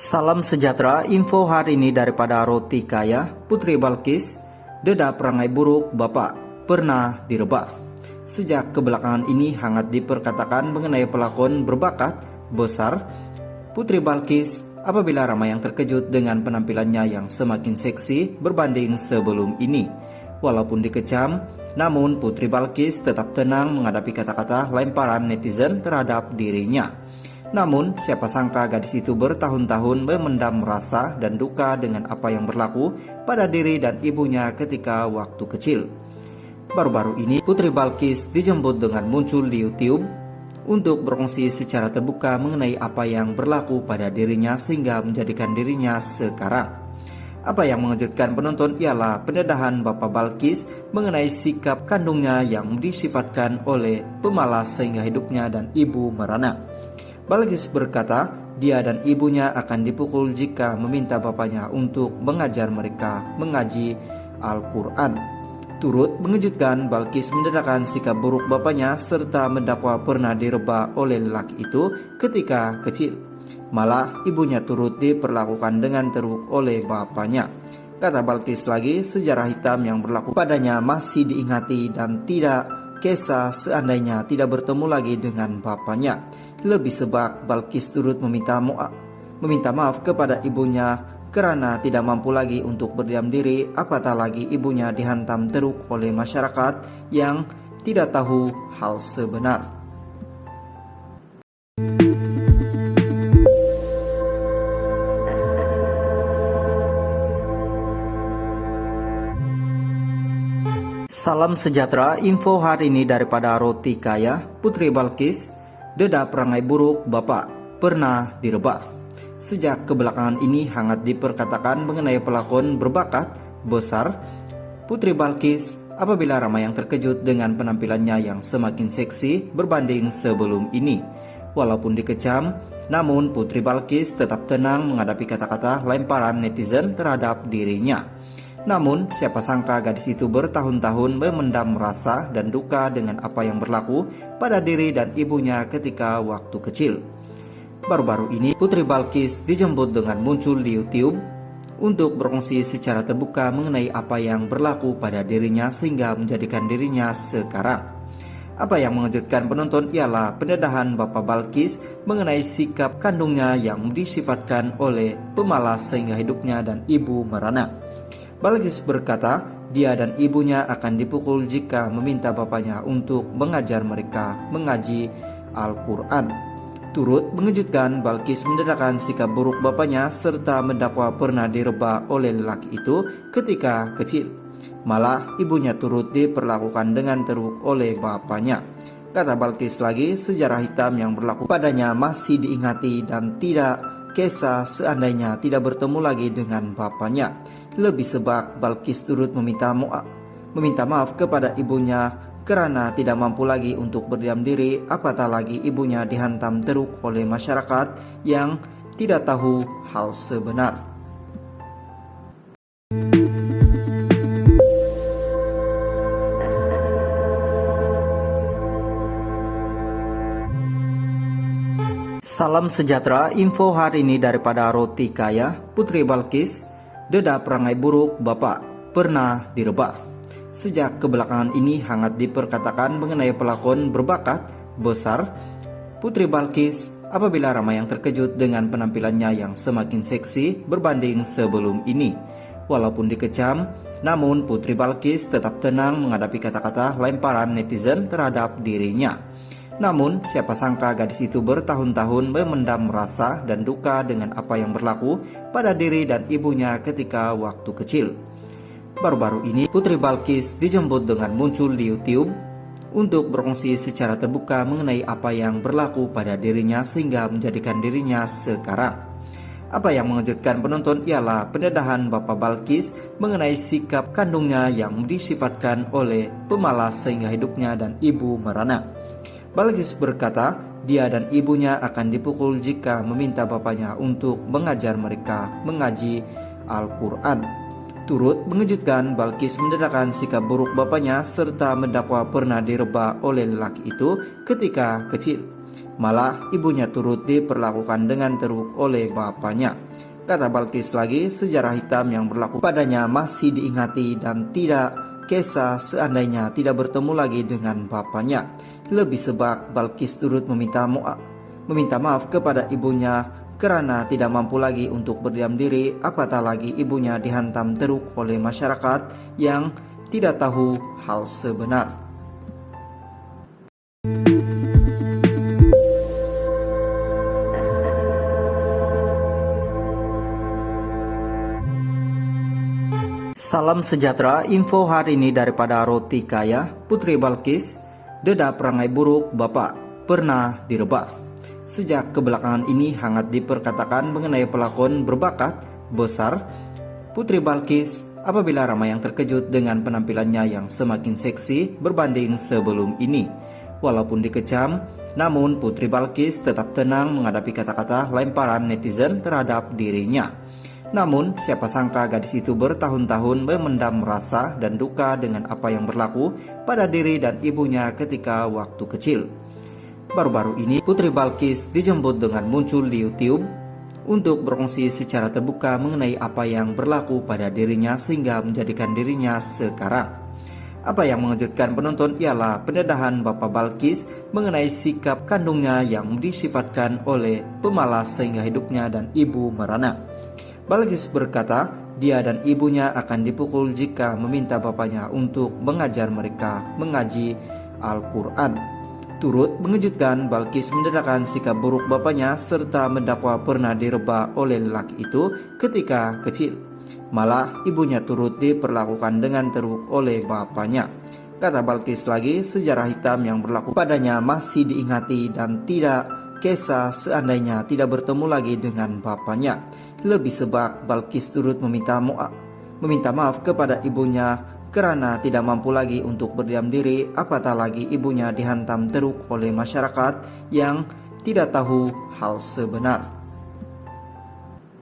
Salam sejahtera, info hari ini daripada Roti Kaya. Putri Balkis, deda perangai buruk Bapak pernah direbah. Sejak kebelakangan ini hangat diperkatakan mengenai pelakon berbakat besar Putri Balkis apabila ramai yang terkejut dengan penampilannya yang semakin seksi berbanding sebelum ini. Walaupun dikecam, namun Putri Balkis tetap tenang menghadapi kata-kata lemparan netizen terhadap dirinya. Namun, siapa sangka gadis itu bertahun-tahun memendam rasa dan duka dengan apa yang berlaku pada diri dan ibunya ketika waktu kecil. Baru-baru ini, Putri Balkis dijemput dengan muncul di YouTube untuk berkongsi secara terbuka mengenai apa yang berlaku pada dirinya sehingga menjadikan dirinya sekarang. Apa yang mengejutkan penonton ialah pendedahan Bapak Balkis mengenai sikap kandungnya yang disifatkan oleh pemalas sehingga hidupnya dan ibu merana. Balkis berkata, dia dan ibunya akan dipukul jika meminta bapaknya untuk mengajar mereka mengaji Al-Quran. Turut mengejutkan, Balkis mendedahkan sikap buruk bapaknya serta mendakwa pernah direbah oleh lelaki itu ketika kecil. Malah ibunya turut diperlakukan dengan teruk oleh bapaknya. Kata Balkis lagi, sejarah hitam yang berlaku padanya masih diingati dan tidak kisah seandainya tidak bertemu lagi dengan bapaknya. Lebih sebab Balkis turut meminta maaf kepada ibunya karena tidak mampu lagi untuk berdiam diri, apatah lagi ibunya dihantam teruk oleh masyarakat yang tidak tahu hal sebenar. Salam sejahtera, info hari ini daripada Roti Kaya. Putri Balkis, deda perangai buruk Bapak pernah direbah. Sejak kebelakangan ini hangat diperkatakan mengenai pelakon berbakat besar Putri Balkis apabila ramai yang terkejut dengan penampilannya yang semakin seksi berbanding sebelum ini. Walaupun dikecam, namun Putri Balkis tetap tenang menghadapi kata-kata lemparan netizen terhadap dirinya. Namun, siapa sangka gadis itu bertahun-tahun memendam rasa dan duka dengan apa yang berlaku pada diri dan ibunya ketika waktu kecil. Baru-baru ini, Putri Balkis dijemput dengan muncul di YouTube untuk berkongsi secara terbuka mengenai apa yang berlaku pada dirinya sehingga menjadikan dirinya sekarang. Apa yang mengejutkan penonton ialah pendedahan Bapak Balkis mengenai sikap kandungnya yang disifatkan oleh pemalas sehingga hidupnya dan ibu merana. Balkis berkata, dia dan ibunya akan dipukul jika meminta bapaknya untuk mengajar mereka mengaji Al-Quran. Turut mengejutkan, Balkis mendedahkan sikap buruk bapaknya serta mendakwa pernah direbah oleh lelaki itu ketika kecil. Malah ibunya turut diperlakukan dengan teruk oleh bapaknya. Kata Balkis lagi, sejarah hitam yang berlaku padanya masih diingati dan tidak kisah seandainya tidak bertemu lagi dengan bapaknya. Lebih sebab Balkis turut meminta maaf kepada ibunya karena tidak mampu lagi untuk berdiam diri, apatah lagi ibunya dihantam teruk oleh masyarakat yang tidak tahu hal sebenar. Salam sejahtera, info hari ini daripada Roti Kaya. Putri Balkis, deda perangai buruk Bapak pernah direbah. Sejak kebelakangan ini hangat diperkatakan mengenai pelakon berbakat besar Putri Balkis apabila ramai yang terkejut dengan penampilannya yang semakin seksi berbanding sebelum ini. Walaupun dikecam, namun Putri Balkis tetap tenang menghadapi kata-kata lemparan netizen terhadap dirinya. Namun, siapa sangka gadis itu bertahun-tahun memendam rasa dan duka dengan apa yang berlaku pada diri dan ibunya ketika waktu kecil. Baru-baru ini, Putri Balkis dijemput dengan muncul di YouTube untuk berkongsi secara terbuka mengenai apa yang berlaku pada dirinya sehingga menjadikan dirinya sekarang. Apa yang mengejutkan penonton ialah pendedahan Bapak Balkis mengenai sikap kandungnya yang disifatkan oleh pemalas sehingga hidupnya dan ibu merana. Balkis berkata, dia dan ibunya akan dipukul jika meminta bapaknya untuk mengajar mereka mengaji Al-Quran. Turut mengejutkan, Balkis mendedahkan sikap buruk bapaknya serta mendakwa pernah direbah oleh lelaki itu ketika kecil. Malah ibunya turut diperlakukan dengan teruk oleh bapaknya. Kata Balkis lagi, sejarah hitam yang berlaku padanya masih diingati dan tidak kisah seandainya tidak bertemu lagi dengan bapaknya. Lebih sebab Balkis turut meminta maaf kepada ibunya karena tidak mampu lagi untuk berdiam diri, apatah lagi ibunya dihantam teruk oleh masyarakat yang tidak tahu hal sebenar. Salam sejahtera, info hari ini daripada Roti Kaya. Putri Balkis, deda perangai buruk bapak, pernah direbah. Sejak kebelakangan ini hangat diperkatakan mengenai pelakon berbakat besar Putri Balkis apabila ramai yang terkejut dengan penampilannya yang semakin seksi berbanding sebelum ini. Walaupun dikecam, namun Putri Balkis tetap tenang menghadapi kata-kata lemparan netizen terhadap dirinya. Namun, siapa sangka gadis itu bertahun-tahun memendam rasa dan duka dengan apa yang berlaku pada diri dan ibunya ketika waktu kecil. Baru-baru ini, Putri Balkis dijemput dengan muncul di YouTube untuk berkongsi secara terbuka mengenai apa yang berlaku pada dirinya sehingga menjadikan dirinya sekarang. Apa yang mengejutkan penonton ialah pendedahan Bapak Balkis mengenai sikap kandungnya yang disifatkan oleh pemalas sehingga hidupnya dan ibu merana. Balkis berkata, dia dan ibunya akan dipukul jika meminta bapaknya untuk mengajar mereka mengaji Al-Quran. Turut mengejutkan, Balkis mendedahkan sikap buruk bapaknya serta mendakwa pernah direbah oleh lelaki itu ketika kecil. Malah ibunya turut diperlakukan dengan teruk oleh bapaknya. Kata Balkis lagi, sejarah hitam yang berlaku padanya masih diingati dan tidak kisah seandainya tidak bertemu lagi dengan bapaknya. Lebih sebab Balkis turut meminta maaf kepada ibunya karena tidak mampu lagi untuk berdiam diri, apatah lagi ibunya dihantam teruk oleh masyarakat yang tidak tahu hal sebenar.